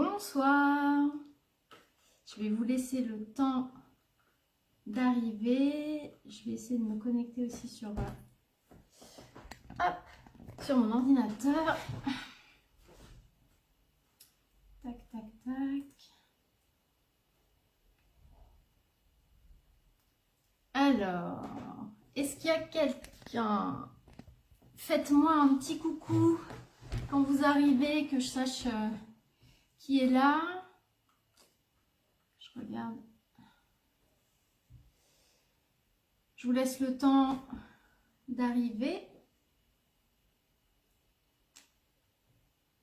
Bonsoir. Je vais vous laisser le temps d'arriver. Je vais essayer de me connecter aussi sur mon ordinateur. Tac, tac, tac. Alors, est-ce qu'il y a quelqu'un? Faites-moi un petit coucou quand vous arrivez, que je sache qui est là. Je regarde. Je vous laisse le temps d'arriver.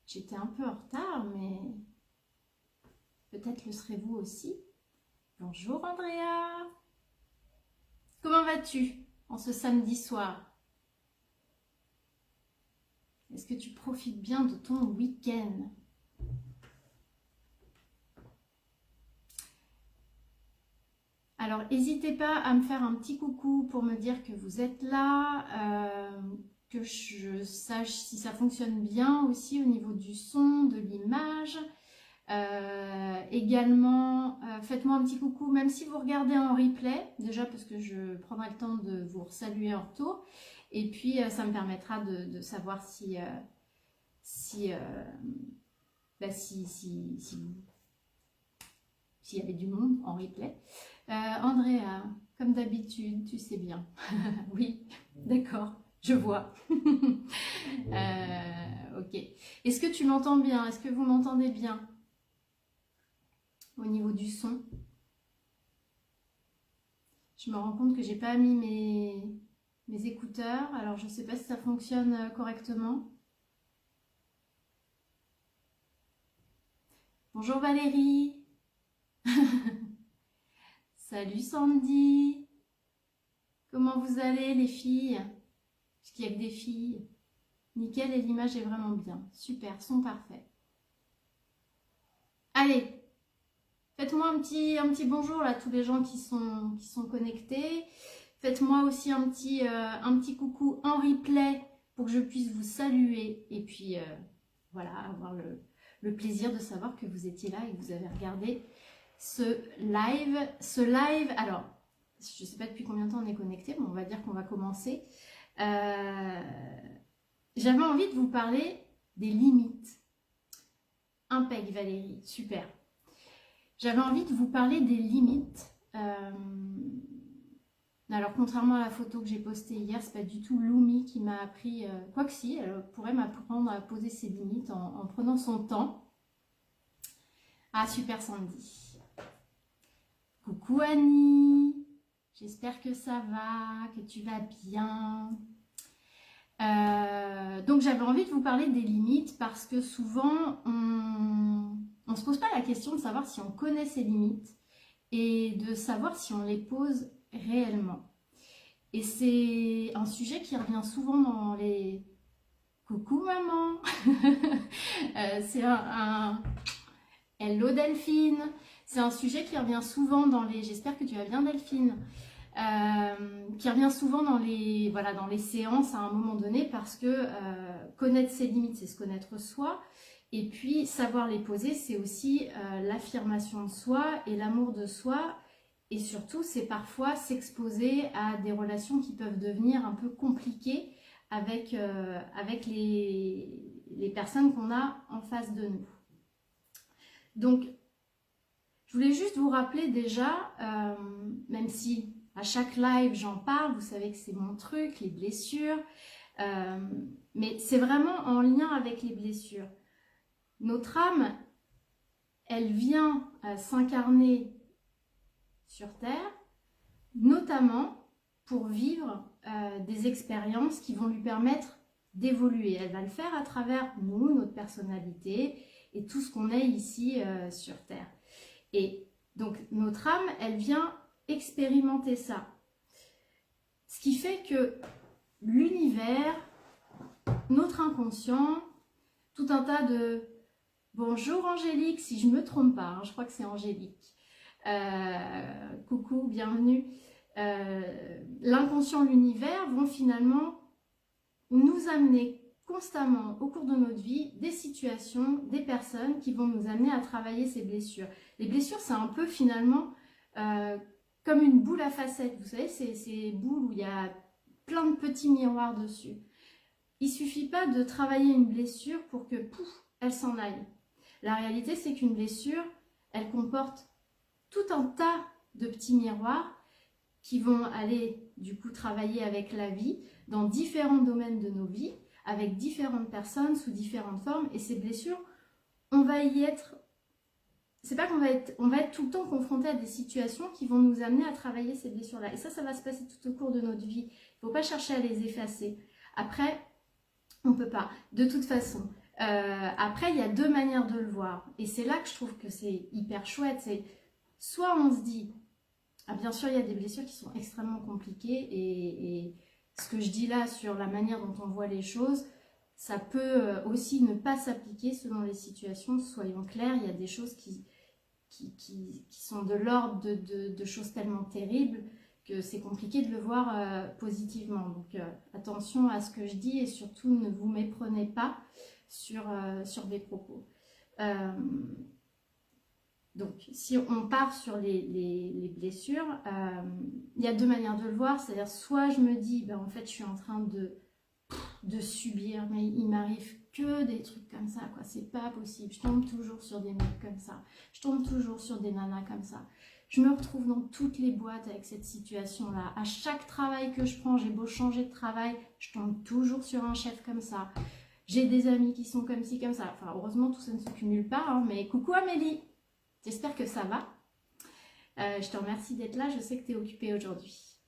J'étais un peu en retard, mais peut-être le serez-vous aussi. Bonjour Andrea. Comment vas-tu en ce samedi soir? Est-ce que tu profites bien de ton week-end? Alors, n'hésitez pas à me faire un petit coucou pour me dire que vous êtes là, que je sache si ça fonctionne bien aussi au niveau du son, de l'image. Également, faites-moi un petit coucou, même si vous regardez en replay, déjà parce que je prendrai le temps de vous saluer en retour. Et puis, ça me permettra de savoir s'il y avait du monde en replay. Andrea, comme d'habitude, tu sais bien. Oui, d'accord, je vois. Ok. Est-ce que tu m'entends bien? Est-ce que vous m'entendez bien au niveau du son? Je me rends compte que j'ai pas mis mes écouteurs. Alors, je ne sais pas si ça fonctionne correctement. Bonjour Valérie. Salut Sandy. Comment vous allez les filles? Parce qu'il n'y a que des filles. Nickel, et l'image est vraiment bien. Super, son parfait. Allez, faites-moi un petit bonjour là, tous les gens qui sont connectés. Faites-moi aussi un petit coucou en replay pour que je puisse vous saluer. Et puis voilà, avoir le plaisir de savoir que vous étiez là et que vous avez regardé ce live. Alors, je ne sais pas depuis combien de temps on est connecté, mais on va dire qu'on va commencer. J'avais envie de vous parler des limites. Impec Valérie, super. J'avais envie de vous parler des limites. Alors, contrairement à la photo que j'ai postée hier, c'est pas du tout Loumi qui m'a appris, quoi que si, elle pourrait m'apprendre à poser ses limites en prenant son temps. Ah, super Sandy. Coucou Annie, j'espère que ça va, que tu vas bien. Donc j'avais envie de vous parler des limites parce que souvent on ne se pose pas la question de savoir si on connaît ses limites et de savoir si on les pose réellement. Et c'est un sujet qui revient souvent dans les... Coucou maman. C'est un... Hello Delphine. C'est un sujet qui revient souvent dans les... J'espère que tu vas bien Delphine. Qui revient souvent dans les séances à un moment donné parce que connaître ses limites, c'est se connaître soi. Et puis savoir les poser, c'est aussi l'affirmation de soi et l'amour de soi. Et surtout, c'est parfois s'exposer à des relations qui peuvent devenir un peu compliquées avec les personnes qu'on a en face de nous. Donc, je voulais juste vous rappeler déjà, même si à chaque live j'en parle, vous savez que c'est mon truc, les blessures, mais c'est vraiment en lien avec les blessures. Notre âme, elle vient s'incarner sur Terre, notamment pour vivre des expériences qui vont lui permettre d'évoluer. Elle va le faire à travers nous, notre personnalité et tout ce qu'on est ici sur Terre. Et donc notre âme, elle vient expérimenter ça. Ce qui fait que l'univers, notre inconscient, tout un tas de... Bonjour Angélique, si je ne me trompe pas, hein, je crois que c'est Angélique. Coucou, bienvenue. L'inconscient, l'univers vont finalement nous amener constamment au cours de notre vie des situations, des personnes qui vont nous amener à travailler ces blessures. Les blessures, c'est un peu finalement comme une boule à facettes. Vous savez, ces boules où il y a plein de petits miroirs dessus. Il ne suffit pas de travailler une blessure pour que, pouf, elle s'en aille. La réalité, c'est qu'une blessure, elle comporte tout un tas de petits miroirs qui vont aller, du coup, travailler avec la vie dans différents domaines de nos vies, avec différentes personnes, sous différentes formes. Et ces blessures, on va y être... C'est pas qu'on va être... On va être tout le temps confronté à des situations qui vont nous amener à travailler ces blessures-là. Et ça va se passer tout au cours de notre vie. Il ne faut pas chercher à les effacer. Après, on ne peut pas. De toute façon... après, il y a deux manières de le voir. Et c'est là que je trouve que c'est hyper chouette. C'est soit on se dit, ah, bien sûr, il y a des blessures qui sont extrêmement compliquées et ce que je dis là sur la manière dont on voit les choses, ça peut aussi ne pas s'appliquer selon les situations. Soyons clairs, il y a des choses qui sont de l'ordre de choses tellement terribles que c'est compliqué de le voir positivement. Donc attention à ce que je dis et surtout ne vous méprenez pas sur mes propos. Donc, si on part sur les blessures, il y a deux manières de le voir. C'est-à-dire, soit je me dis, ben, en fait, je suis en train de subir, mais il m'arrive que des trucs comme ça, quoi. C'est pas possible. Je tombe toujours sur des mecs comme ça. Je tombe toujours sur des nanas comme ça. Je me retrouve dans toutes les boîtes avec cette situation-là. À chaque travail que je prends, j'ai beau changer de travail, je tombe toujours sur un chef comme ça. J'ai des amis qui sont comme ci, comme ça. Enfin, heureusement, tout ça ne se cumule pas, hein, mais coucou Amélie, j'espère que ça va. Je te remercie d'être là, je sais que tu es occupée aujourd'hui.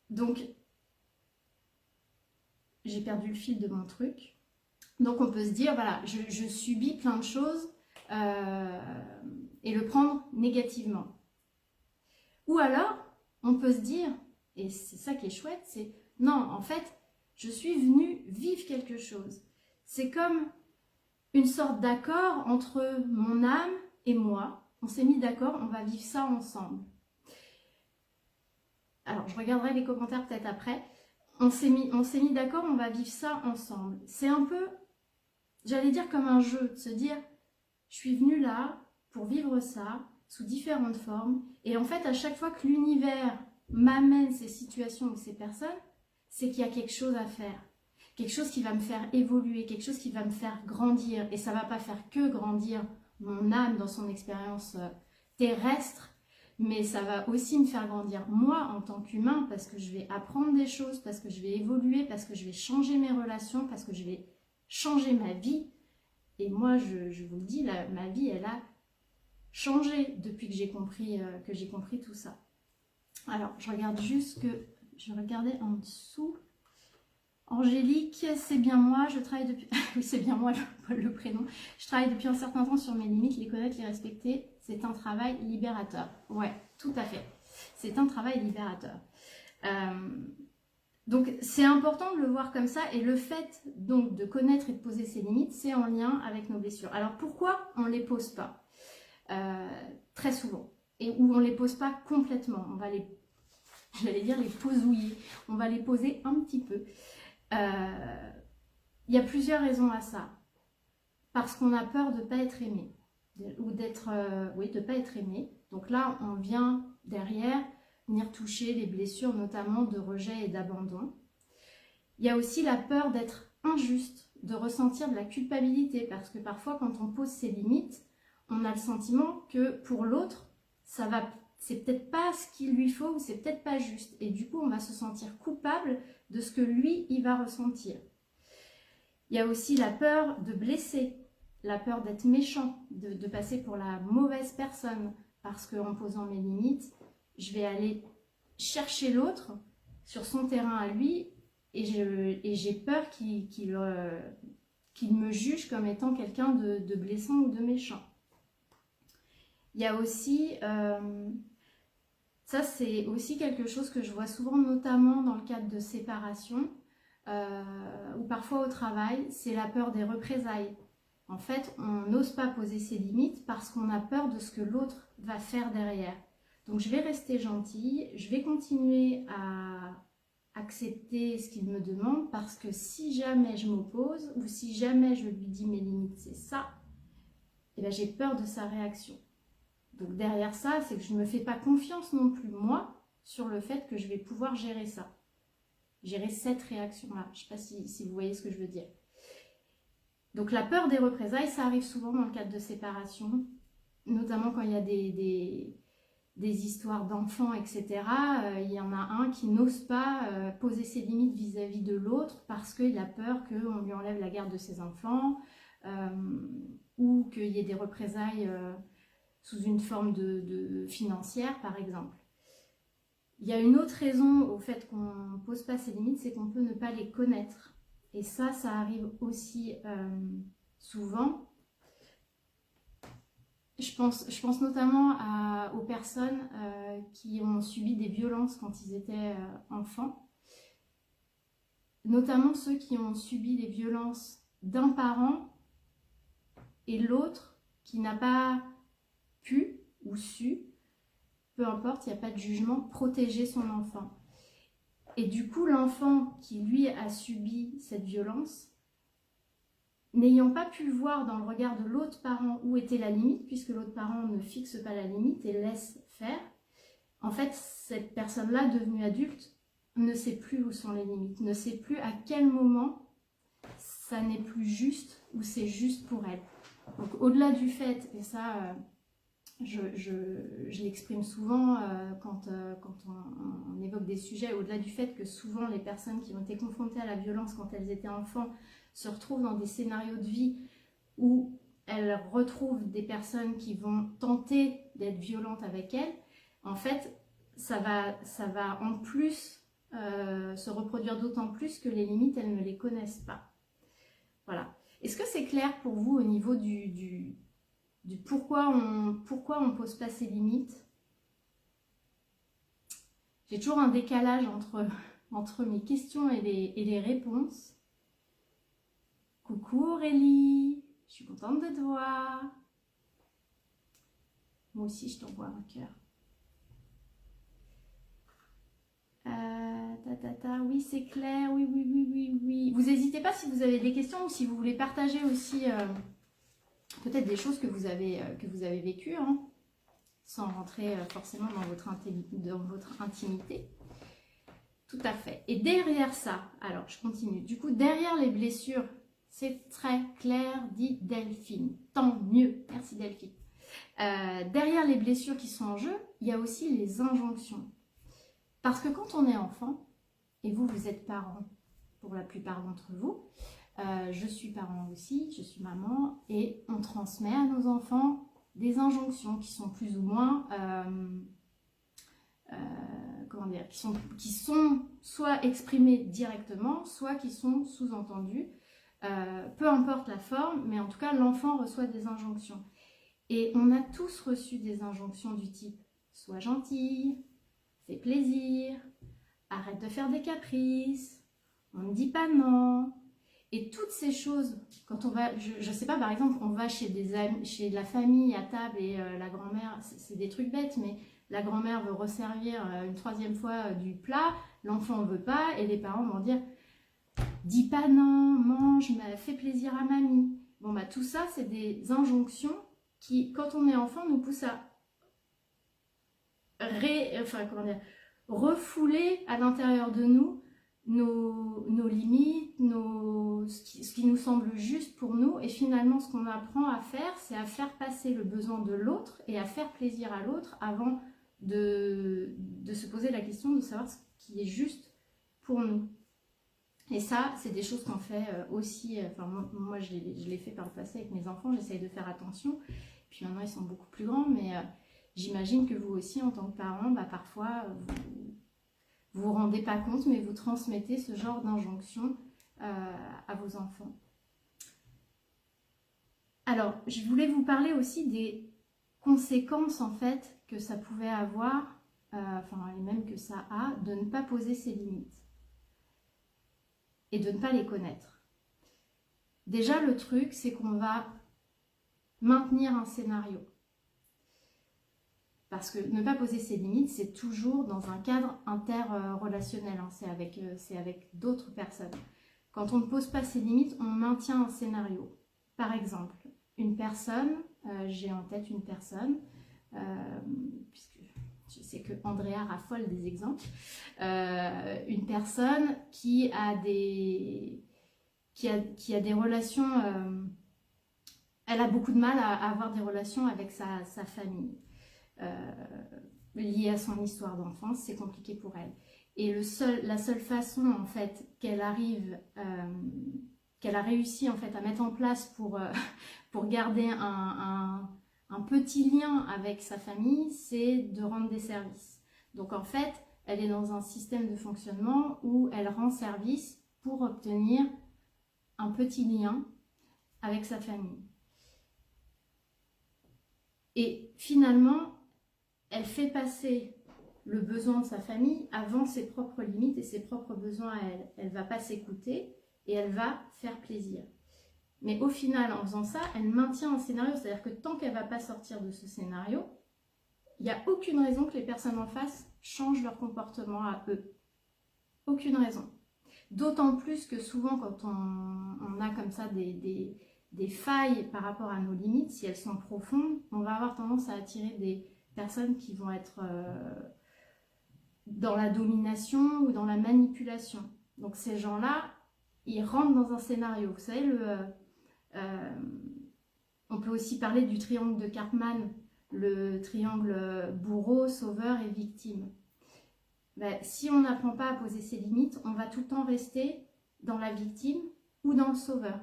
Donc, j'ai perdu le fil de mon truc. Donc, on peut se dire, voilà, je subis plein de choses et le prendre négativement. Ou alors, on peut se dire, et c'est ça qui est chouette, c'est non, en fait, je suis venue vivre quelque chose. C'est comme une sorte d'accord entre mon âme et moi. On s'est mis d'accord, on va vivre ça ensemble. Alors, je regarderai les commentaires peut-être après. On s'est mis d'accord, on va vivre ça ensemble. C'est un peu, j'allais dire comme un jeu, de se dire, je suis venue là pour vivre ça sous différentes formes. Et en fait, à chaque fois que l'univers m'amène ces situations ou ces personnes, c'est qu'il y a quelque chose à faire. Quelque chose qui va me faire évoluer, quelque chose qui va me faire grandir. Et ça ne va pas faire que grandir mon âme dans son expérience terrestre, mais ça va aussi me faire grandir moi en tant qu'humain, parce que je vais apprendre des choses, parce que je vais évoluer, parce que je vais changer mes relations, parce que je vais changer ma vie. Et moi, je vous le dis, ma vie, elle a changé depuis que j'ai compris tout ça. Alors, je regarde juste que... Je regardais en dessous... Angélique, c'est bien moi, je travaille depuis... oui, c'est bien moi le prénom. Je travaille depuis un certain temps sur mes limites, les connaître, les respecter, c'est un travail libérateur. Ouais, tout à fait. C'est un travail libérateur. Donc, c'est important de le voir comme ça. Et le fait, donc, de connaître et de poser ses limites, c'est en lien avec nos blessures. Alors, pourquoi on ne les pose pas très souvent. Et où on ne les pose pas complètement. On va les... J'allais dire les posouiller. On va les poser un petit peu. Il y a plusieurs raisons à ça. Parce qu'on a peur de ne pas être aimé. Ou d'être... oui, de ne pas être aimé. Donc là, on vient derrière venir toucher les blessures, notamment de rejet et d'abandon. Il y a aussi la peur d'être injuste, de ressentir de la culpabilité. Parce que parfois, quand on pose ses limites, on a le sentiment que pour l'autre, ça va... c'est peut-être pas ce qu'il lui faut ou c'est peut-être pas juste. Et du coup, on va se sentir coupable de ce que lui, il va ressentir. Il y a aussi la peur de blesser, la peur d'être méchant, de passer pour la mauvaise personne. Parce qu'en posant mes limites, je vais aller chercher l'autre sur son terrain à lui et j'ai peur qu'il me juge comme étant quelqu'un de blessant ou de méchant. Il y a aussi... ça, c'est aussi quelque chose que je vois souvent, notamment dans le cadre de séparation ou parfois au travail, c'est la peur des représailles. En fait, on n'ose pas poser ses limites parce qu'on a peur de ce que l'autre va faire derrière. Donc, je vais rester gentille, je vais continuer à accepter ce qu'il me demande, parce que si jamais je m'oppose ou si jamais je lui dis mes limites, c'est ça, et bien j'ai peur de sa réaction. Donc derrière ça, c'est que je ne me fais pas confiance non plus, moi, sur le fait que je vais pouvoir gérer ça. Gérer cette réaction-là. Je ne sais pas si vous voyez ce que je veux dire. Donc la peur des représailles, ça arrive souvent dans le cadre de séparation, notamment quand il y a des histoires d'enfants, etc. Il y en a un qui n'ose pas poser ses limites vis-à-vis de l'autre parce qu'il a peur qu'on lui enlève la garde de ses enfants ou qu'il y ait des représailles sous une forme de financière, par exemple. Il y a une autre raison au fait qu'on ne pose pas ses limites, c'est qu'on peut ne pas les connaître. Et ça arrive aussi souvent. Je pense notamment aux personnes qui ont subi des violences quand ils étaient enfants. Notamment ceux qui ont subi les violences d'un parent et l'autre qui n'a pas pu ou su, peu importe, il n'y a pas de jugement, protéger son enfant. Et du coup, l'enfant qui, lui, a subi cette violence, n'ayant pas pu voir dans le regard de l'autre parent où était la limite, puisque l'autre parent ne fixe pas la limite et laisse faire, en fait, cette personne-là, devenue adulte, ne sait plus où sont les limites, ne sait plus à quel moment ça n'est plus juste ou c'est juste pour elle. Donc, au-delà du fait, et ça... Je l'exprime souvent quand on évoque des sujets, au-delà du fait que souvent les personnes qui ont été confrontées à la violence quand elles étaient enfants se retrouvent dans des scénarios de vie où elles retrouvent des personnes qui vont tenter d'être violentes avec elles. En fait, ça va en plus se reproduire d'autant plus que les limites, elles ne les connaissent pas. Voilà. Est-ce que c'est clair pour vous au niveau du pourquoi on pose pas ses limites? J'ai toujours un décalage entre mes questions et les réponses. Coucou Aurélie, je suis contente de te voir. Moi aussi, je t'envoie un cœur. Oui, c'est clair, oui. Vous n'hésitez pas si vous avez des questions ou si vous voulez partager aussi... peut-être des choses que vous avez vécues, hein, sans rentrer forcément dans votre intimité. Tout à fait. Et derrière ça, alors je continue. Du coup, derrière les blessures, c'est très clair, dit Delphine. Tant mieux. Merci Delphine. Derrière les blessures qui sont en jeu, il y a aussi les injonctions. Parce que quand on est enfant, et vous êtes parents pour la plupart d'entre vous, je suis parent aussi, je suis maman, et on transmet à nos enfants des injonctions qui sont plus ou moins, qui sont soit exprimées directement, soit qui sont sous-entendues. Peu importe la forme, mais en tout cas, l'enfant reçoit des injonctions. Et on a tous reçu des injonctions du type « sois gentille »,« fais plaisir »,« arrête de faire des caprices »,« on ne dit pas non ». Et toutes ces choses, quand on va, je sais pas, par exemple, on va chez des amis, chez de la famille à table et la grand-mère, c'est des trucs bêtes, mais la grand-mère veut resservir une troisième fois du plat, l'enfant ne veut pas, et les parents vont dire « dis pas non, mange, mais fais plaisir à mamie ». Bon, bah tout ça, c'est des injonctions qui, quand on est enfant, nous poussent à refouler à l'intérieur de nous nos limites, ce qui nous semble juste pour nous. Et finalement, ce qu'on apprend à faire, c'est à faire passer le besoin de l'autre et à faire plaisir à l'autre avant de se poser la question de savoir ce qui est juste pour nous. Et ça, c'est des choses qu'on fait aussi, moi je l'ai fait par le passé avec mes enfants, j'essaye de faire attention. Puis maintenant, ils sont beaucoup plus grands, mais j'imagine que vous aussi, en tant que parent, parfois, vous vous rendez pas compte, mais vous transmettez ce genre d'injonction à vos enfants. Alors, je voulais vous parler aussi des conséquences, en fait, que ça pouvait avoir, et même que ça a, de ne pas poser ses limites et de ne pas les connaître. Déjà, le truc, c'est qu'on va maintenir un scénario. Parce que ne pas poser ses limites, c'est toujours dans un cadre interrelationnel. relationnel, hein, c'est avec d'autres personnes. Quand on ne pose pas ses limites, on maintient un scénario. Par exemple, une personne, j'ai en tête une personne, puisque je sais que Andrea raffole des exemples, une personne qui a des relations, elle a beaucoup de mal à avoir des relations avec sa famille. Liées à son histoire d'enfance, c'est compliqué pour elle. Et la seule façon en fait qu'elle arrive, qu'elle a réussi en fait à mettre en place pour garder un petit lien avec sa famille, c'est de rendre des services. Donc en fait, elle est dans un système de fonctionnement où elle rend service pour obtenir un petit lien avec sa famille. Et finalement, elle fait passer le besoin de sa famille avant ses propres limites et ses propres besoins à elle. Elle ne va pas s'écouter et elle va faire plaisir. Mais au final, en faisant ça, elle maintient un scénario. C'est-à-dire que tant qu'elle ne va pas sortir de ce scénario, il n'y a aucune raison que les personnes en face changent leur comportement à eux. Aucune raison. D'autant plus que souvent, quand on a comme ça des failles par rapport à nos limites, si elles sont profondes, on va avoir tendance à attirer des personnes qui vont être dans la domination ou dans la manipulation. Donc ces gens-là, ils rentrent dans un scénario. Vous savez, on peut aussi parler du triangle de Karpman, le triangle bourreau, sauveur et victime. Ben, si on n'apprend pas à poser ses limites, on va tout le temps rester dans la victime ou dans le sauveur.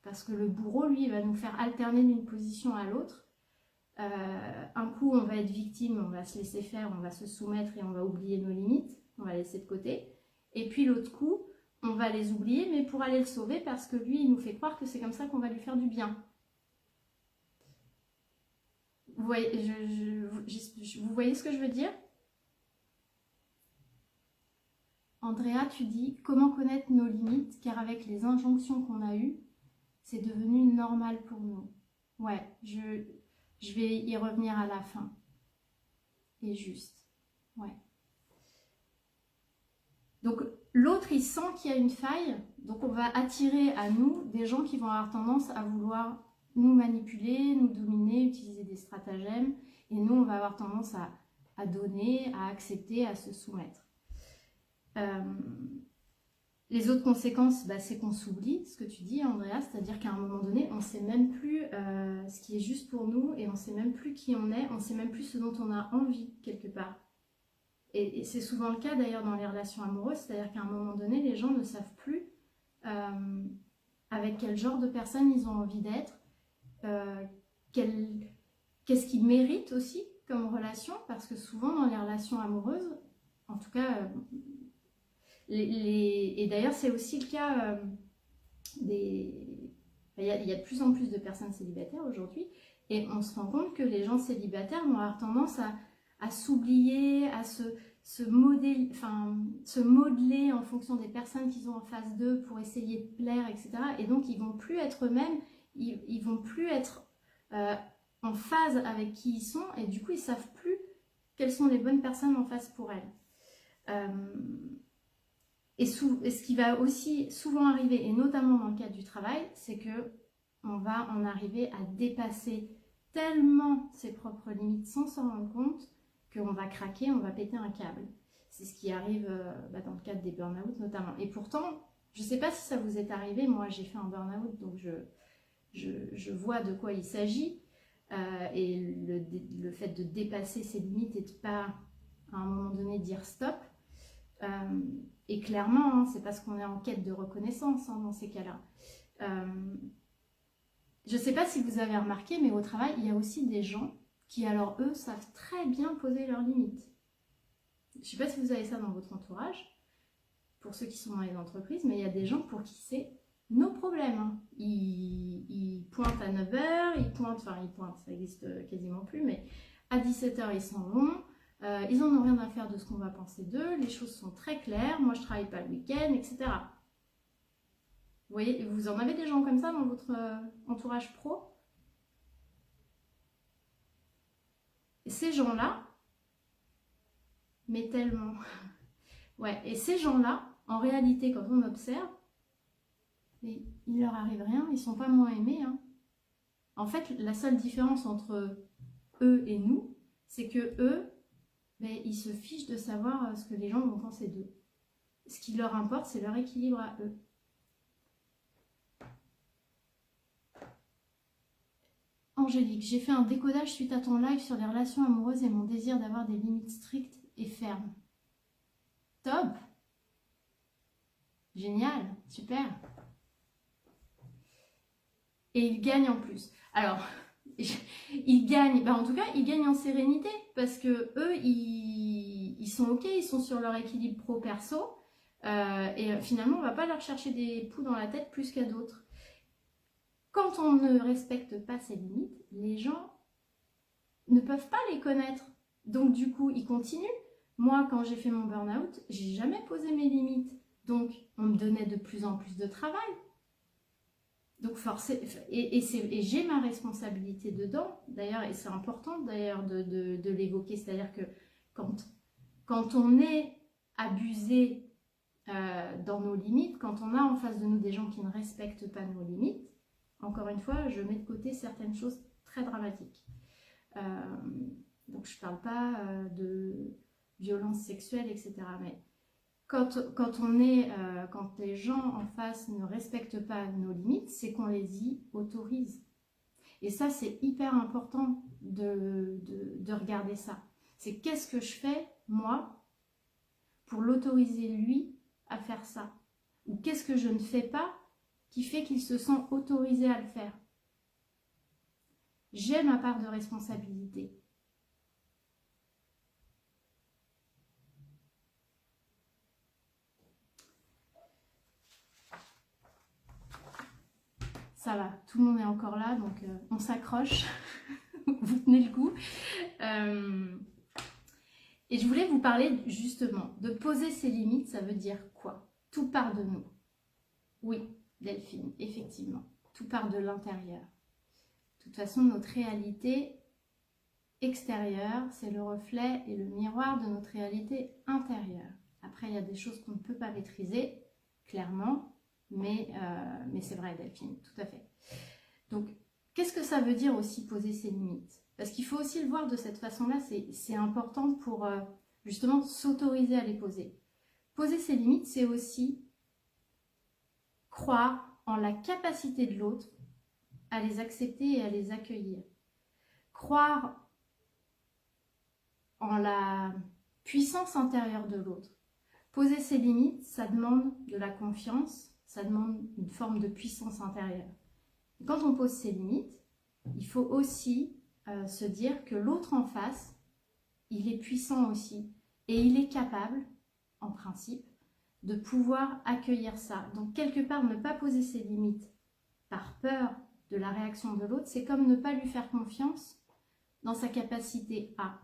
Parce que le bourreau, lui, il va nous faire alterner d'une position à l'autre. Un coup on va être victime, on va se laisser faire, on va se soumettre et on va oublier nos limites, on va laisser de côté. Et puis l'autre coup, on va les oublier mais pour aller le sauver parce que lui il nous fait croire que c'est comme ça qu'on va lui faire du bien. Vous voyez, vous voyez ce que je veux dire? Andrea, tu dis comment connaître nos limites car avec les injonctions qu'on a eues, c'est devenu normal pour nous. Ouais, je vais y revenir à la fin. Et juste. Ouais. Donc, l'autre, il sent qu'il y a une faille. Donc, on va attirer à nous des gens qui vont avoir tendance à vouloir nous manipuler, nous dominer, utiliser des stratagèmes. Et nous, on va avoir tendance à donner, à accepter, à se soumettre. Les autres conséquences, bah, c'est qu'on s'oublie, ce que tu dis, Andrea, c'est-à-dire qu'à un moment donné, on ne sait même plus ce qui est juste pour nous et on ne sait même plus qui on est, on ne sait même plus ce dont on a envie quelque part. Et c'est souvent le cas d'ailleurs dans les relations amoureuses, c'est-à-dire qu'à un moment donné, les gens ne savent plus avec quel genre de personne ils ont envie d'être, qu'est-ce qu'ils méritent aussi comme relation, parce que souvent dans les relations amoureuses, en tout cas... et d'ailleurs, c'est aussi le cas il y a de plus en plus de personnes célibataires aujourd'hui, et on se rend compte que les gens célibataires vont avoir tendance à s'oublier, à se modeler en fonction des personnes qu'ils ont en face d'eux pour essayer de plaire, etc. Et donc, ils vont plus être eux-mêmes, ils vont plus être en phase avec qui ils sont, et du coup, ils savent plus quelles sont les bonnes personnes en face pour elles. Et ce qui va aussi souvent arriver, et notamment dans le cadre du travail, c'est que on va en arriver à dépasser tellement ses propres limites sans s'en rendre compte qu'on va craquer, on va péter un câble. C'est ce qui arrive dans le cadre des burn-out notamment. Et pourtant, je ne sais pas si ça vous est arrivé, moi j'ai fait un burn-out, donc je vois de quoi il s'agit. Et le fait de dépasser ses limites et de ne pas, à un moment donné, dire stop. Et clairement, hein, c'est parce qu'on est en quête de reconnaissance dans ces cas-là. Je ne sais pas si vous avez remarqué, mais au travail, il y a aussi des gens qui, alors eux, savent très bien poser leurs limites. Je ne sais pas si vous avez ça dans votre entourage, pour ceux qui sont dans les entreprises, mais il y a des gens pour qui c'est nos problèmes. Hein. Ils pointent à 9h, ils pointent, ça existe quasiment plus, mais à 17h, ils s'en vont. Ils n'en ont rien à faire de ce qu'on va penser d'eux, les choses sont très claires, moi je travaille pas le week-end, etc. Vous voyez, vous en avez des gens comme ça dans votre entourage pro? Et ces gens-là, mais tellement, Ouais, et ces gens-là, en réalité, quand on observe, il leur arrive rien, ils sont pas moins aimés. Hein. En fait, la seule différence entre eux et nous, c'est que eux, ben, ils se fichent de savoir ce que les gens vont penser d'eux. Ce qui leur importe, c'est leur équilibre à eux. Angélique, j'ai fait un décodage suite à ton live sur les relations amoureuses et mon désir d'avoir des limites strictes et fermes. Top! Génial, super. Et ils gagnent en plus. Alors, ils gagnent, ben en tout cas, ils gagnent en sérénité parce que eux, ils sont ok, ils sont sur leur équilibre pro-perso. Et finalement, on ne va pas leur chercher des poux dans la tête plus qu'à d'autres. Quand on ne respecte pas ces limites, les gens ne peuvent pas les connaître. Donc du coup, ils continuent. Moi, quand j'ai fait mon burn-out, j'ai jamais posé mes limites. Donc, on me donnait de plus en plus de travail. Donc forcément, et j'ai ma responsabilité dedans, d'ailleurs, et c'est important d'ailleurs de l'évoquer, c'est-à-dire que quand on est abusé dans nos limites, quand on a en face de nous des gens qui ne respectent pas nos limites, encore une fois, je mets de côté certaines choses très dramatiques. Donc je ne parle pas de violence sexuelle, etc. Mais quand les gens en face ne respectent pas nos limites, c'est qu'on les y autorise. Et ça, c'est hyper important de regarder ça. C'est qu'est-ce que je fais, moi, pour l'autoriser, lui, à faire ça? Ou qu'est-ce que je ne fais pas qui fait qu'il se sent autorisé à le faire? J'ai ma part de responsabilité. Ça va, tout le monde est encore là, donc on s'accroche, vous tenez le coup. Et je voulais vous parler justement de poser ses limites, ça veut dire quoi? Tout part de nous. Oui, Delphine, effectivement, tout part de l'intérieur. De toute façon, notre réalité extérieure, c'est le reflet et le miroir de notre réalité intérieure. Après, il y a des choses qu'on ne peut pas maîtriser, clairement, mais c'est vrai, Delphine, tout à fait. Donc, qu'est-ce que ça veut dire aussi poser ses limites? Parce qu'il faut aussi le voir de cette façon-là, c'est important pour justement s'autoriser à les poser. Poser ses limites, c'est aussi croire en la capacité de l'autre à les accepter et à les accueillir. Croire en la puissance intérieure de l'autre. Poser ses limites, ça demande de la confiance, ça demande une forme de puissance intérieure. Et quand on pose ses limites, il faut aussi se dire que l'autre en face, il est puissant aussi et il est capable, en principe, de pouvoir accueillir ça. Donc quelque part, ne pas poser ses limites par peur de la réaction de l'autre, c'est comme ne pas lui faire confiance dans sa capacité à.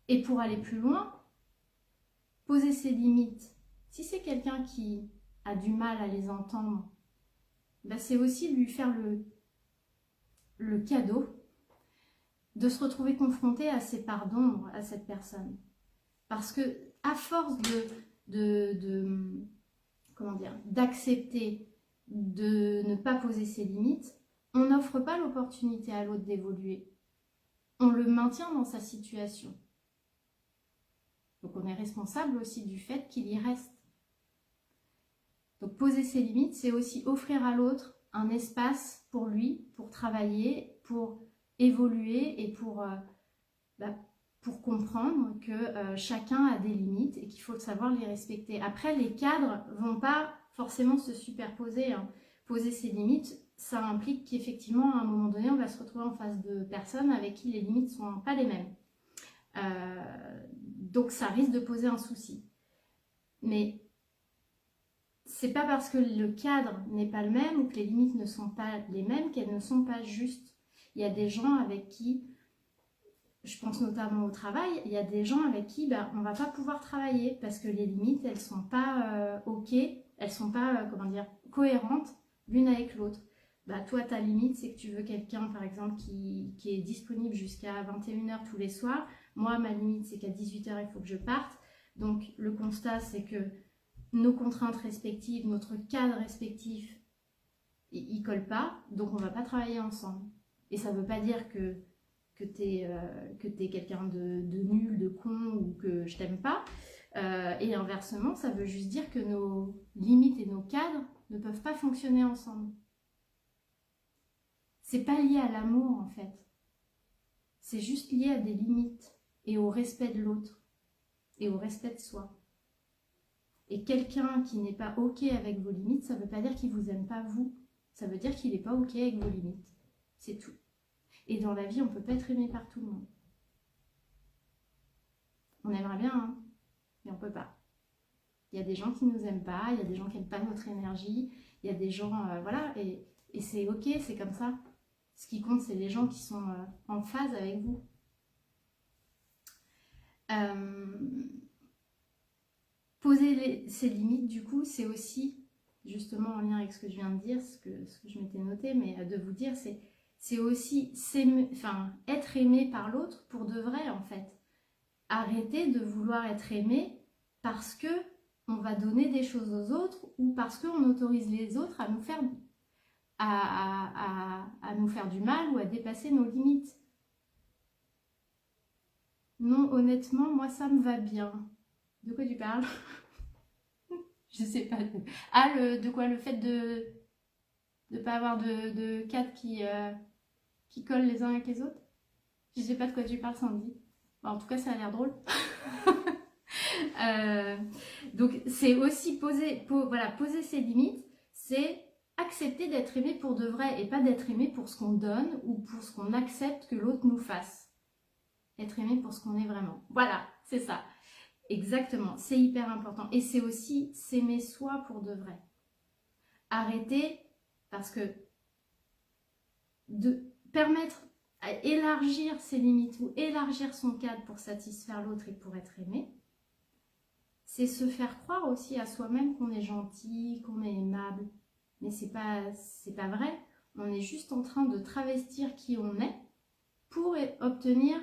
Et pour aller plus loin, poser ses limites, si c'est quelqu'un qui a du mal à les entendre, ben c'est aussi lui faire le cadeau de se retrouver confronté à ses parts d'ombre à cette personne. Parce que à force comment dire, d'accepter de ne pas poser ses limites, on n'offre pas l'opportunité à l'autre d'évoluer. On le maintient dans sa situation. Donc on est responsable aussi du fait qu'il y reste. Donc poser ses limites, c'est aussi offrir à l'autre un espace pour lui, pour travailler, pour évoluer et pour comprendre que chacun a des limites et qu'il faut savoir les respecter. Après, les cadres ne vont pas forcément se superposer. Hein. Poser ses limites, ça implique qu'effectivement, à un moment donné, on va se retrouver en face de personnes avec qui les limites ne sont pas les mêmes. Donc, ça risque de poser un souci. Mais c'est pas parce que le cadre n'est pas le même ou que les limites ne sont pas les mêmes qu'elles ne sont pas justes. Il y a des gens avec qui, je pense notamment au travail, il y a des gens avec qui on ne va pas pouvoir travailler parce que les limites, elles ne sont pas OK, elles ne sont pas cohérentes l'une avec l'autre. Toi, ta limite, c'est que tu veux quelqu'un, par exemple, qui est disponible jusqu'à 21h tous les soirs. Moi, ma limite, c'est qu'à 18h, il faut que je parte. Donc le constat, c'est que nos contraintes respectives, notre cadre respectif, il colle pas, donc on va pas travailler ensemble. Et ça veut pas dire que t'es quelqu'un de nul, de con, ou que je t'aime pas. Et inversement, ça veut juste dire que nos limites et nos cadres ne peuvent pas fonctionner ensemble. C'est pas lié à l'amour en fait. C'est juste lié à des limites et au respect de l'autre et au respect de soi. Et quelqu'un qui n'est pas OK avec vos limites, ça veut pas dire qu'il vous aime pas vous. Ça veut dire qu'il n'est pas OK avec vos limites. C'est tout. Et dans la vie, on peut pas être aimé par tout le monde. On aimerait bien, hein, mais on peut pas. Il y a des gens qui nous aiment pas, il y a des gens qui n'aiment pas notre énergie, il y a des gens, voilà, et c'est OK, c'est comme ça. Ce qui compte, c'est les gens qui sont en phase avec vous. Poser ces limites, du coup, c'est aussi, justement en lien avec ce que je viens de dire, ce que je m'étais noté, mais de vous dire, c'est aussi être aimé par l'autre pour de vrai, en fait. Arrêter de vouloir être aimé parce que on va donner des choses aux autres ou parce qu'on autorise les autres à nous faire à nous faire du mal ou à dépasser nos limites. Non, honnêtement, moi ça me va bien. De quoi tu parles? Je sais pas. Ah, de quoi? Le fait de ne pas avoir de cadres qui collent les uns avec les autres? Je sais pas de quoi tu parles, Sandy. Bon, en tout cas, ça a l'air drôle. Donc, c'est aussi poser ses limites, c'est accepter d'être aimé pour de vrai et pas d'être aimé pour ce qu'on donne ou pour ce qu'on accepte que l'autre nous fasse. Être aimé pour ce qu'on est vraiment. Voilà, c'est ça. Exactement, c'est hyper important. Et c'est aussi s'aimer soi pour de vrai. Arrêter, parce que de permettre à élargir ses limites ou élargir son cadre pour satisfaire l'autre et pour être aimé, c'est se faire croire aussi à soi-même qu'on est gentil, qu'on est aimable. Mais c'est pas vrai. On est juste en train de travestir qui on est pour obtenir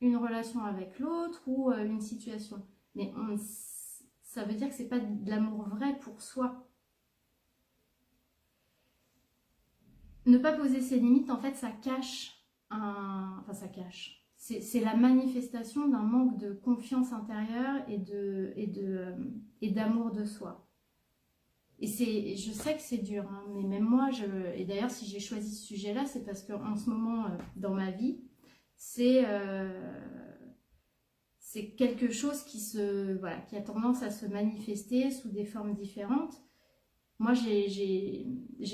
une relation avec l'autre ou une situation. Mais ça veut dire que c'est pas de l'amour vrai pour soi. Ne pas poser ses limites, en fait, ça cache ça cache. C'est la manifestation d'un manque de confiance intérieure et d'amour de soi. Et je sais que c'est dur, hein, mais même moi, et d'ailleurs si j'ai choisi ce sujet-là, c'est parce qu'en ce moment, dans ma vie, c'est quelque chose qui a tendance à se manifester sous des formes différentes. Moi, j'ai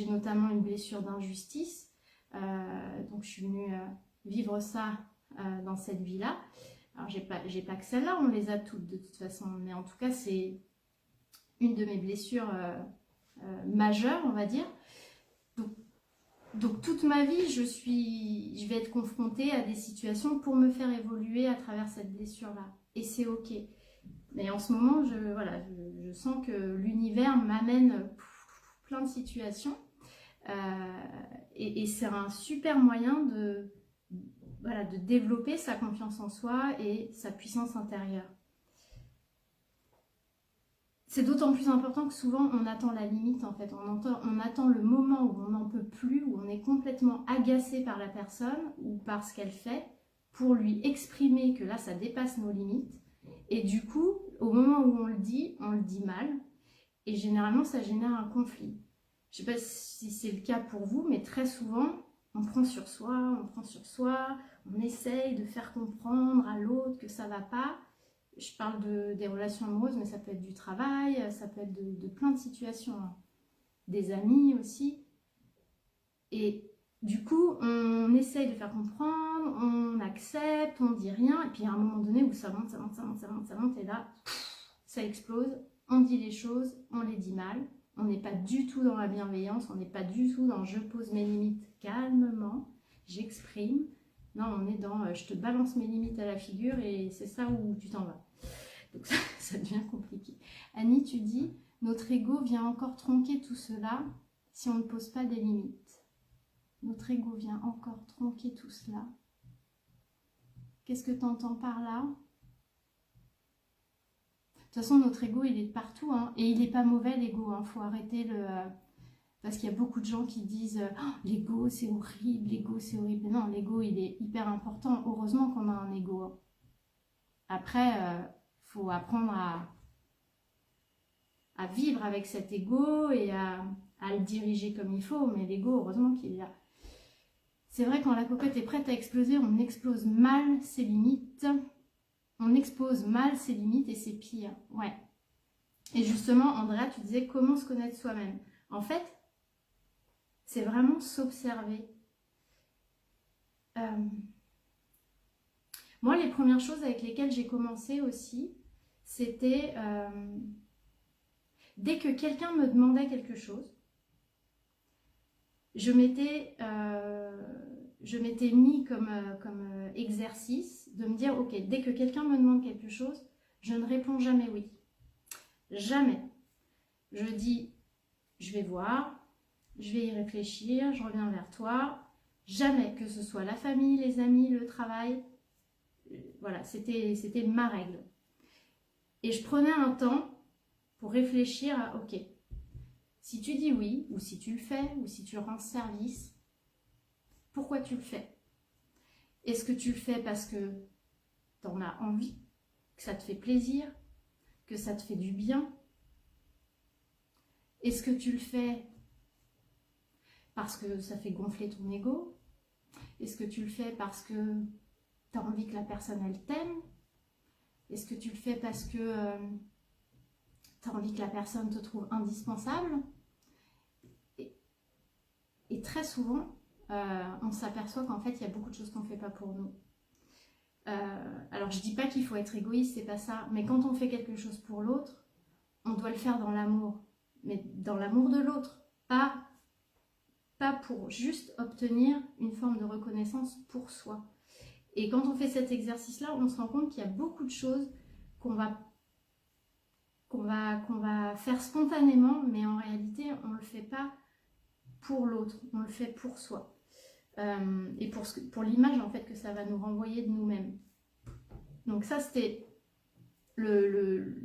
notamment une blessure d'injustice, donc je suis venue vivre ça dans cette vie-là. Alors, j'ai pas que celle-là, on les a toutes de toute façon, mais en tout cas, c'est une de mes blessures majeures, on va dire. Donc toute ma vie, je vais être confrontée à des situations pour me faire évoluer à travers cette blessure-là. Et c'est OK. Mais en ce moment, je sens que l'univers m'amène plein de situations. Et c'est un super moyen de développer sa confiance en soi et sa puissance intérieure. C'est d'autant plus important que souvent on attend la limite en fait, on attend le moment où on n'en peut plus, où on est complètement agacé par la personne ou par ce qu'elle fait pour lui exprimer que là ça dépasse nos limites et du coup au moment où on le dit mal et généralement ça génère un conflit. Je ne sais pas si c'est le cas pour vous mais très souvent on prend sur soi, on essaye de faire comprendre à l'autre que ça va pas. Je parle des relations amoureuses, mais ça peut être du travail, ça peut être de plein de situations, hein. Des amis aussi. Et du coup, on essaye de faire comprendre, on accepte, on dit rien, et puis à un moment donné où ça monte, et là, ça explose, on dit les choses, on les dit mal, on n'est pas du tout dans la bienveillance, on n'est pas du tout dans je pose mes limites calmement, j'exprime. Non, on est dans je te balance mes limites à la figure et c'est ça où tu t'en vas. Donc ça devient compliqué. Annie, tu dis, notre ego vient encore tronquer tout cela si on ne pose pas des limites. Notre ego vient encore tronquer tout cela. Qu'est-ce que tu entends par là? toute façon, notre ego, il est de partout, hein, et il n'est pas mauvais, l'ego. Il faut arrêter le... parce qu'il y a beaucoup de gens qui disent oh, l'ego, c'est horrible, l'ego, c'est horrible. Non, l'ego, il est hyper important. Heureusement qu'on a un ego. Hein. Après, faut apprendre à vivre avec cet ego et à le diriger comme il faut. Mais l'ego, heureusement qu'il est là. C'est vrai, quand la cocotte est prête à exploser, on explose mal ses limites. On expose mal ses limites et c'est pire. Ouais. Et justement, Andrea, tu disais comment se connaître soi-même. En fait, c'est vraiment s'observer. Moi, les premières choses avec lesquelles j'ai commencé aussi, c'était dès que quelqu'un me demandait quelque chose, je m'étais mis comme exercice de me dire, ok, dès que quelqu'un me demande quelque chose, je ne réponds jamais oui. Jamais. Je dis, je vais voir, je vais y réfléchir, je reviens vers toi. Jamais, que ce soit la famille, les amis, le travail. Voilà, c'était ma règle. Et je prenais un temps pour réfléchir à, ok, si tu dis oui, ou si tu le fais, ou si tu rends service, pourquoi tu le fais? Est-ce que tu le fais parce que tu en as envie, que ça te fait plaisir, que ça te fait du bien? Est-ce que tu le fais parce que ça fait gonfler ton ego? Est-ce que tu le fais parce que tu as envie que la personne, elle t'aime? Est-ce que tu le fais parce que tu as envie que la personne te trouve indispensable? Et très souvent, on s'aperçoit qu'en fait, il y a beaucoup de choses qu'on ne fait pas pour nous. Alors, je ne dis pas qu'il faut être égoïste, c'est pas ça. Mais quand on fait quelque chose pour l'autre, on doit le faire dans l'amour. Mais dans l'amour de l'autre, pas pour juste obtenir une forme de reconnaissance pour soi. Et quand on fait cet exercice-là, on se rend compte qu'il y a beaucoup de choses qu'on va faire spontanément, mais en réalité, on ne le fait pas pour l'autre, on le fait pour soi. Et pour l'image en fait que ça va nous renvoyer de nous-mêmes. Donc ça, c'était je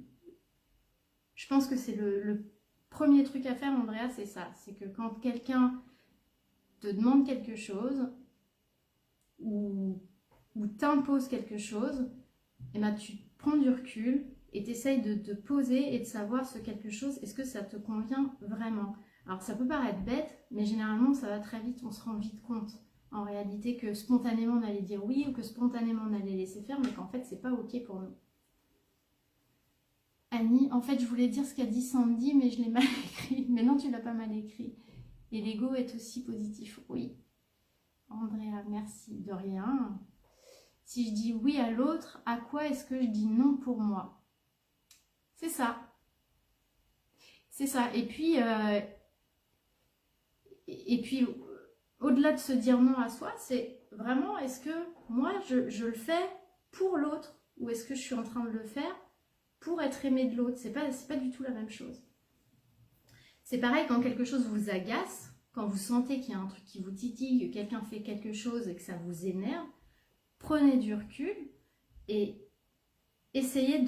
pense que c'est le premier truc à faire, Andrea, c'est ça. C'est que quand quelqu'un te demande quelque chose ou t'impose quelque chose, et ben tu prends du recul et tu essayes de te poser et de savoir ce quelque chose, est-ce que ça te convient vraiment? Alors ça peut paraître bête, mais généralement ça va très vite, on se rend vite compte en réalité que spontanément on allait dire oui ou que spontanément on allait laisser faire, mais qu'en fait c'est pas ok pour nous. Annie, en fait je voulais dire ce qu'a dit Sandy, mais je l'ai mal écrit. Mais non, tu l'as pas mal écrit. Et l'ego est aussi positif, oui. Andrea, merci, de rien. Si je dis oui à l'autre, à quoi est-ce que je dis non pour moi? C'est ça. C'est ça. Et puis au-delà de se dire non à soi, c'est vraiment, est-ce que moi, je le fais pour l'autre ou est-ce que je suis en train de le faire pour être aimé de l'autre? C'est pas du tout la même chose. C'est pareil quand quelque chose vous agace, quand vous sentez qu'il y a un truc qui vous titille, que quelqu'un fait quelque chose et que ça vous énerve, prenez du recul et essayez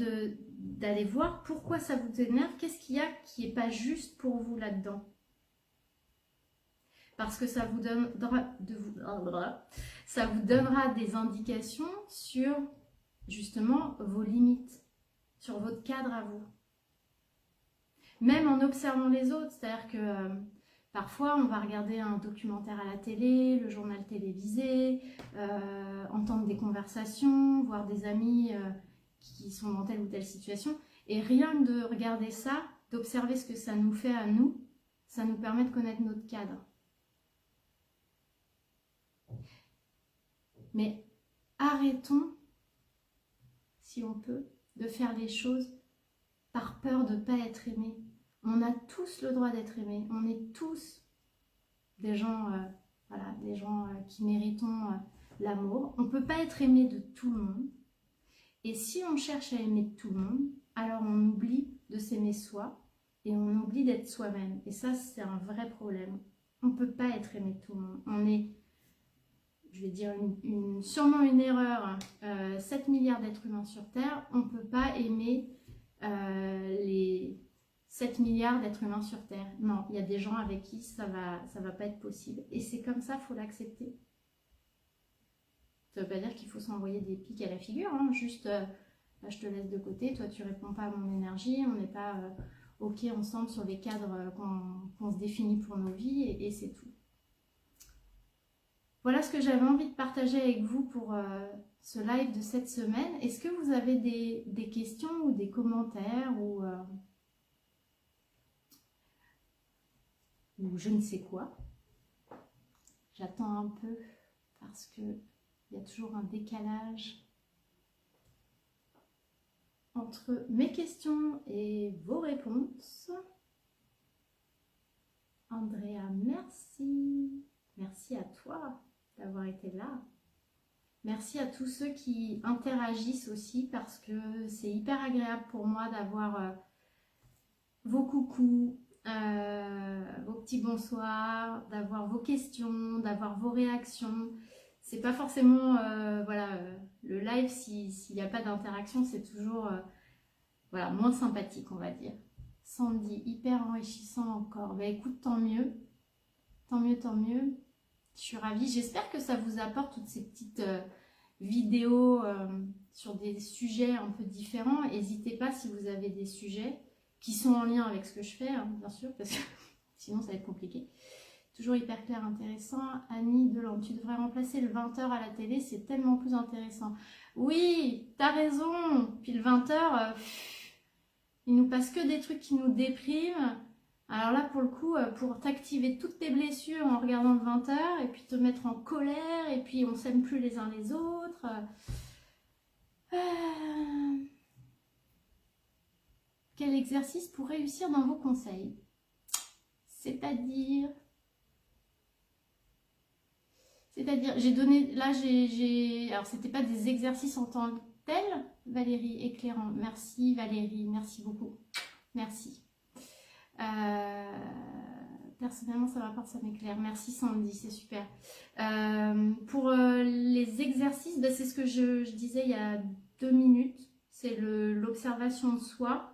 d'aller voir pourquoi ça vous énerve, qu'est-ce qu'il y a qui n'est pas juste pour vous là-dedans. Parce que ça vous donnera des indications sur justement vos limites, sur votre cadre à vous. Même en observant les autres, c'est-à-dire que parfois on va regarder un documentaire à la télé, le journal télévisé, entendre des conversations, voir des amis qui sont dans telle ou telle situation, et rien que de regarder ça, d'observer ce que ça nous fait à nous, ça nous permet de connaître notre cadre. Mais arrêtons, si on peut, de faire les choses par peur de ne pas être aimé. On a tous le droit d'être aimé. On est tous des gens, qui méritons l'amour. On ne peut pas être aimé de tout le monde. Et si on cherche à aimer tout le monde, alors on oublie de s'aimer soi et on oublie d'être soi-même. Et ça, c'est un vrai problème. On ne peut pas être aimé de tout le monde. On est, je vais dire sûrement une erreur, 7 milliards d'êtres humains sur Terre. On ne peut pas aimer les 7 milliards d'êtres humains sur Terre. Non, il y a des gens avec qui ça va pas être possible. Et c'est comme ça, il faut l'accepter. Ça veut pas dire qu'il faut s'envoyer des pics à la figure, hein. Juste, là, je te laisse de côté, toi tu réponds pas à mon énergie, on n'est pas ok ensemble sur les cadres qu'on se définit pour nos vies, et c'est tout. Voilà ce que j'avais envie de partager avec vous pour ce live de cette semaine. Est-ce que vous avez des questions ou des commentaires ou je ne sais quoi? J'attends un peu parce que il y a toujours un décalage entre mes questions et vos réponses. Andrea, merci. Merci à toi d'avoir été là. Merci à tous ceux qui interagissent aussi parce que c'est hyper agréable pour moi d'avoir vos coucous, vos petits bonsoirs, d'avoir vos questions, d'avoir vos réactions. C'est pas forcément voilà, le live, s'il n'y a pas d'interaction, c'est toujours voilà, moins sympathique, on va dire. Sandy, hyper enrichissant encore. Bah écoute, tant mieux. Tant mieux, tant mieux. Je suis ravie. J'espère que ça vous apporte toutes ces petites vidéos sur des sujets un peu différents. N'hésitez pas si vous avez des sujets qui sont en lien avec ce que je fais, hein, bien sûr, parce que sinon ça va être compliqué. Toujours hyper clair, intéressant. Annie Delande, tu devrais remplacer le 20h à la télé, c'est tellement plus intéressant. Oui, t'as raison. Puis le 20h, il nous passe que des trucs qui nous dépriment. Alors là, pour le coup, pour t'activer toutes tes blessures en regardant le 20h, et puis te mettre en colère, et puis on s'aime plus les uns les autres. Quel exercice pour réussir dans vos conseils? C'est-à-dire, j'ai donné, là alors c'était pas des exercices en tant que tels, Valérie éclairant, merci Valérie, merci beaucoup, merci. Personnellement ça m'apporte, ça m'éclaire, merci Sandy, c'est super. Pour les exercices, ben, c'est ce que je disais il y a 2 minutes, c'est l'observation de soi.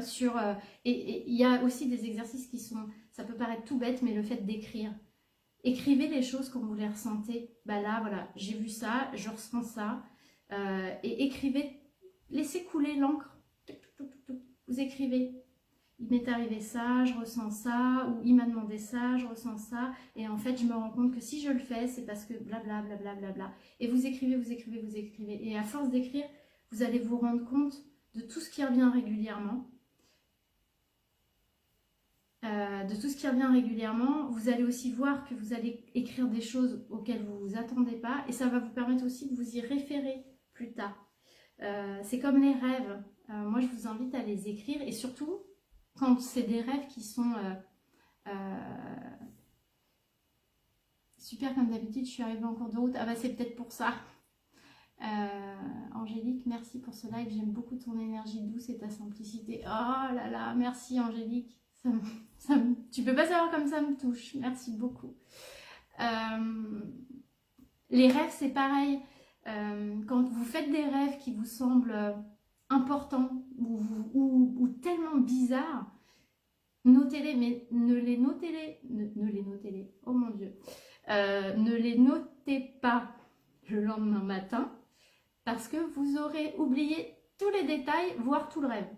Sur, et il y a aussi des exercices qui sont, ça peut paraître tout bête, mais le fait d'écrire. Écrivez les choses comme vous les ressentez. Bah là, voilà, j'ai vu ça, je ressens ça. Et écrivez, laissez couler l'encre. Vous écrivez. Il m'est arrivé ça, je ressens ça, ou il m'a demandé ça, je ressens ça. Et en fait, je me rends compte que si je le fais, c'est parce que blablabla, blablabla, blablabla. Et vous écrivez, vous écrivez, vous écrivez. Et à force d'écrire, vous allez vous rendre compte de tout ce qui revient régulièrement. Vous allez aussi voir que vous allez écrire des choses auxquelles vous ne vous attendez pas et ça va vous permettre aussi de vous y référer plus tard. C'est comme les rêves, moi je vous invite à les écrire et surtout quand c'est des rêves qui sont super comme d'habitude, je suis arrivée en cours de route, ah bah c'est peut-être pour ça. Angélique, merci pour ce live, j'aime beaucoup ton énergie douce et ta simplicité. Oh là là, merci Angélique. Tu peux pas savoir comme ça me touche. Merci beaucoup. Les rêves, c'est pareil. Quand vous faites des rêves qui vous semblent importants ou tellement bizarres, notez-les, mais ne les notez-les. Oh mon Dieu. Ne les notez pas le lendemain matin parce que vous aurez oublié tous les détails, voire tout le rêve.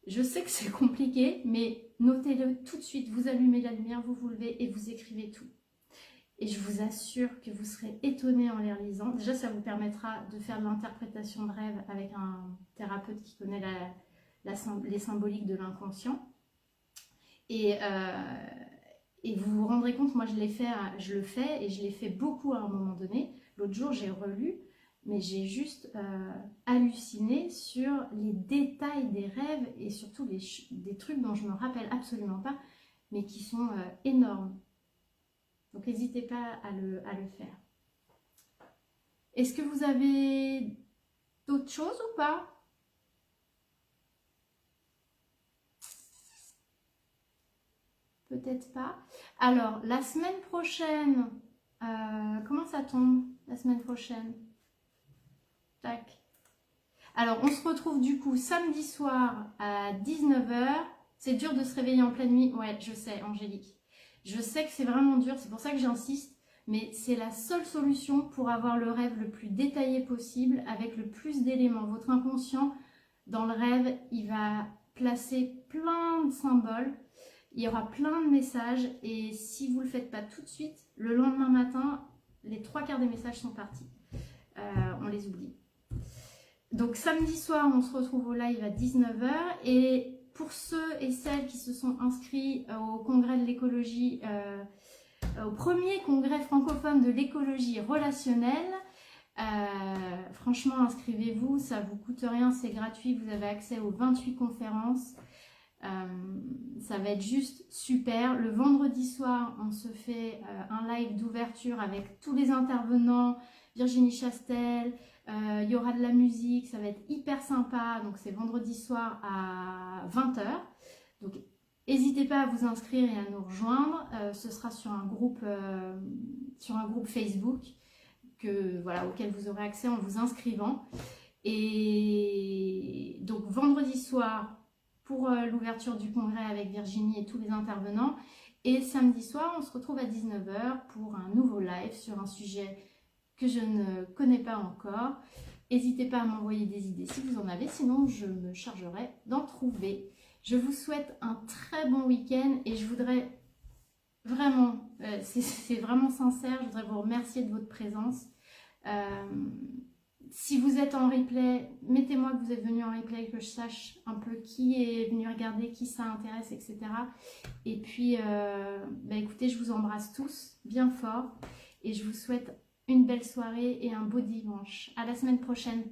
Je sais que c'est compliqué, mais notez-le tout de suite. Vous allumez la lumière, vous vous levez et vous écrivez tout. Et je vous assure que vous serez étonné en les relisant. Déjà, ça vous permettra de faire de l'interprétation de rêve avec un thérapeute qui connaît les symboliques de l'inconscient. Et vous vous rendrez compte, moi je le fais et je l'ai fait beaucoup à un moment donné. L'autre jour, j'ai relu. Mais j'ai juste halluciné sur les détails des rêves et surtout des trucs dont je ne me rappelle absolument pas, mais qui sont énormes. Donc n'hésitez pas à le faire. Est-ce que vous avez d'autres choses ou pas? Peut-être pas. Alors, la semaine prochaine, comment ça tombe la semaine prochaine? Tac. Alors, on se retrouve du coup samedi soir à 19 h. C'est dur de se réveiller en pleine nuit. Ouais, je sais, Angélique. Je sais que c'est vraiment dur, c'est pour ça que j'insiste. Mais c'est la seule solution pour avoir le rêve le plus détaillé possible, avec le plus d'éléments. Votre inconscient, dans le rêve, il va placer plein de symboles. Il y aura plein de messages. Et si vous ne le faites pas tout de suite, le lendemain matin, les 3/4 des messages sont partis. On les oublie. Donc samedi soir, on se retrouve au live à 19 h. Et pour ceux et celles qui se sont inscrits au congrès de l'écologie, au premier congrès francophone de l'écologie relationnelle, franchement, inscrivez-vous, ça vous coûte rien, c'est gratuit, vous avez accès aux 28 conférences. Ça va être juste super. Le vendredi soir, on se fait un live d'ouverture avec tous les intervenants, Virginie Chastel, il y aura de la musique, ça va être hyper sympa. Donc c'est vendredi soir à 20 h. Donc n'hésitez pas à vous inscrire et à nous rejoindre. Ce sera sur un groupe Facebook auquel vous aurez accès en vous inscrivant. Et donc vendredi soir pour l'ouverture du congrès avec Virginie et tous les intervenants. Et samedi soir, on se retrouve à 19 h pour un nouveau live sur un sujet que je ne connais pas encore. N'hésitez pas à m'envoyer des idées si vous en avez, sinon je me chargerai d'en trouver. Je vous souhaite un très bon week-end et je voudrais vraiment, c'est vraiment sincère, je voudrais vous remercier de votre présence. Si vous êtes en replay, mettez-moi que vous êtes venu en replay, que je sache un peu qui est venu regarder, qui ça intéresse, etc. Et puis, écoutez, je vous embrasse tous bien fort et je vous souhaite une belle soirée et un beau dimanche. À la semaine prochaine.